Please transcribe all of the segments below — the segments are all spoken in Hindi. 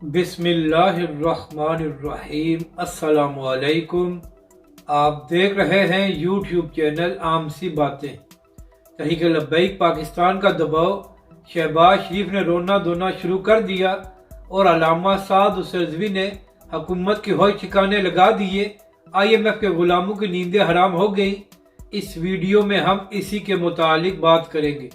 बिस्मिल्लाहिर्रहमानिर्रहीम। अस्सलामुअलैकुम। आप देख रहे हैं यूट्यूब चैनल आम सी बातें। तहरीक लब्बैक पाकिस्तान का दबाव शहबाज शरीफ ने रोना धोना शुरू कर दिया और अल्लामा साद रिजवी ने हुकूमत के हौज ठिकाने लगा दिए। IMF के गुलामों की नींदें हराम हो गई। इस वीडियो में हम इसी के मुतालिक बात करेंगे।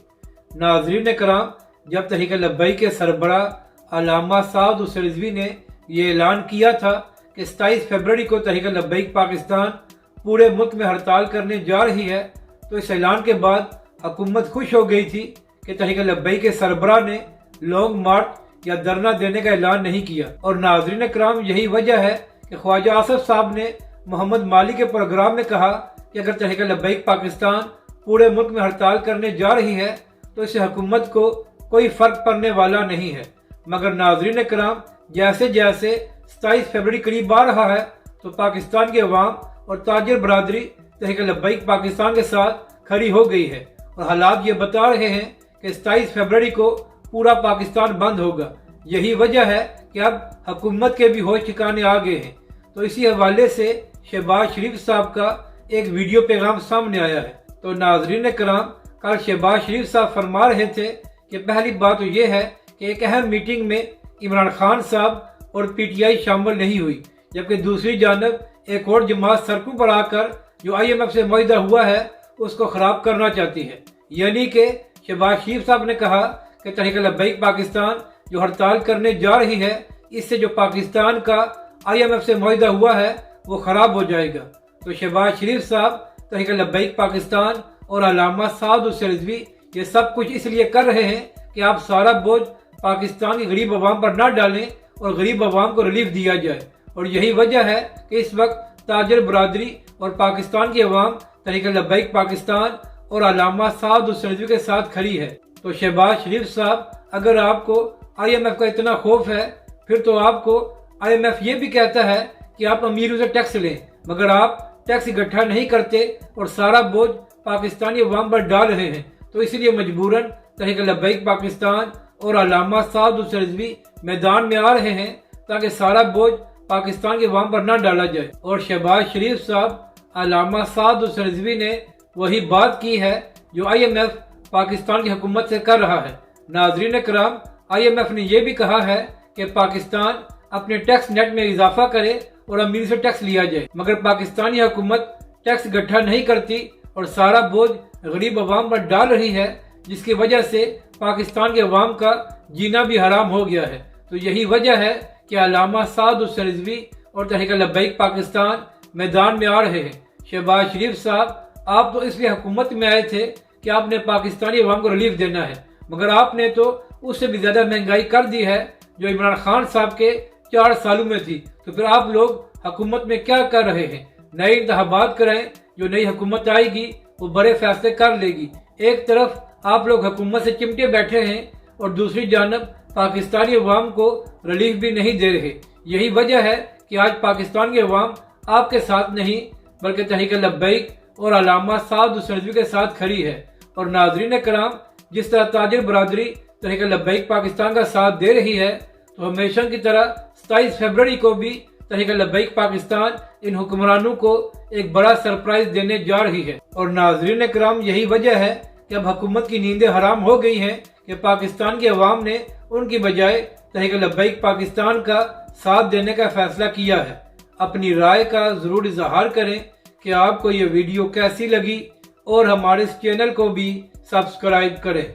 नाज़रीन कराम, जब तहरीक लब्बैक के सरबराह अल्लामा साद रिजवी ने यह ऐलान किया था कि 27 फरवरी को तहरीक लब्बैक पाकिस्तान पूरे मुल्क में हड़ताल करने जा रही है, तो इस ऐलान के बाद हुकूमत खुश हो गई थी कि तहरीक लब्बैक के सरबराह ने लॉन्ग मार्च या धरना देने का ऐलान नहीं किया। और नाज़रीन कराम, यही वजह है कि ख्वाजा आसिफ साहब ने मोहम्मद माली के प्रोग्राम में कहा कि अगर तहरीक लब्बैक पाकिस्तान पूरे मुल्क में हड़ताल करने जा रही है तो इससे हुकूमत को कोई फर्क पड़ने वाला नहीं है। मगर नाज़रीन कराम, जैसे जैसे 27 फरवरी करीब आ रहा है तो पाकिस्तान के अवाम और ताजिर बरादरी तहरीक लब्बैक पाकिस्तान के साथ खड़ी हो गई है और हालात ये बता रहे हैं कि 27 फरवरी को पूरा पाकिस्तान बंद होगा। यही वजह है कि अब हुकूमत के भी होश ठिकाने आ गए हैं। तो इसी हवाले से शहबाज शरीफ साहब का एक वीडियो पैगाम सामने आया है। तो नाज़रीन कराम, कल शहबाज शरीफ साहब फरमा रहे थे कि पहली बात तो ये है कि एक अहम मीटिंग में इमरान खान साहब और PTI शामिल नहीं हुई, जबकि दूसरी जानब एक और जमात सड़कों पर आकर जो IMF से मुआहदा हुआ है उसको ख़राब करना चाहती है। यानी कि शहबाज शरीफ साहब ने कहा कि तहरीक लब्बैक पाकिस्तान जो हड़ताल करने जा रही है, इससे जो पाकिस्तान का IMF से मुआहदा हुआ है वो ख़राब हो जाएगा। तो शहबाज शरीफ साहब तहरीक लब्बैक पाकिस्तान और अल्लामा साद रिजवी ये सब कुछ इसलिए कर रहे हैं कि आप सारा बोझ पाकिस्तान की गरीब अवाम पर ना डालें और गरीब अवाम को रिलीफ दिया जाए। और यही वजह है कि इस वक्त ताजिर बरादरी और पाकिस्तान की अवाम तहरीक लब्बैक पाकिस्तान और अल्लामा साद रिजवी के साथ खड़ी है। तो शहबाज शरीफ साहब, अगर आपको IMF का इतना खौफ है, फिर तो आपको IMF ये भी कहता है कि आप अमीरों से टैक्स लें, मगर आप टैक्स इकट्ठा नहीं करते और सारा बोझ पाकिस्तानी अवाम पर डाल रहे हैं। तो इसलिए मजबूरन तहरीक लब्बैक पाकिस्तान और अल्लामा साद रिजवी मैदान में आ रहे हैं ताकि सारा बोझ पाकिस्तान के अवाम पर न डाला जाए। और शहबाज शरीफ साहब, अल्लामा साद रिजवी ने वही बात की है जो IMF पाकिस्तान की हुकूमत से कर रहा है। नाज़रीन कराम, IMF ने यह भी कहा है कि पाकिस्तान अपने टैक्स नेट में इजाफा करे और अमीर से टैक्स लिया जाए, मगर पाकिस्तानी हुकूमत टैक्स इकट्ठा नहीं करती और सारा बोझ गरीब अवाम पर डाल रही है, जिसकी वजह से पाकिस्तान के अवाम का जीना भी हराम हो गया है। तो यही वजह है कि अल्लामा साद रिजवी और तहरीक लब्बैक पाकिस्तान मैदान में आ रहे हैं। शहबाज शरीफ साहब, आप तो इसलिए हुकूमत में आए थे कि आपने पाकिस्तानी अवाम को रिलीफ देना है, मगर आपने तो उससे भी ज्यादा महंगाई कर दी है जो इमरान खान साहब के 4 सालों में थी। तो फिर आप लोग हुकूमत में क्या कर रहे हैं? नए इंतखाबात कराएं, जो नई हुकूमत आएगी वो बड़े फैसले कर लेगी। एक तरफ आप लोग हुकूमत से चिमटे बैठे हैं और दूसरी जानब पाकिस्तानी अवाम को रिलीफ भी नहीं दे रहे। यही वजह है कि आज पाकिस्तान की अवाम आपके साथ नहीं बल्कि तहरीक लब्बैक और अल्लामा साद रिजवी के साथ खड़ी है। और नाज़रीन कराम, जिस तरह ताजिर बरादरी तहरीक लब्बैक पाकिस्तान का साथ दे रही है, तो हमेशा की तरह 27 फरवरी को भी तहरीक लब्बैक पाकिस्तान इन हुक्मरानों को एक बड़ा सरप्राइज देने जा रही है। और नाज़रीन कराम, यही वजह है कि अब हुकूमत की नींदें हराम हो गई हैं कि पाकिस्तान के अवाम ने उनकी बजाय तहरीक लब्बैक पाकिस्तान का साथ देने का फैसला किया है। अपनी राय का जरूर इजहार करें कि आपको ये वीडियो कैसी लगी और हमारे इस चैनल को भी सब्सक्राइब करें।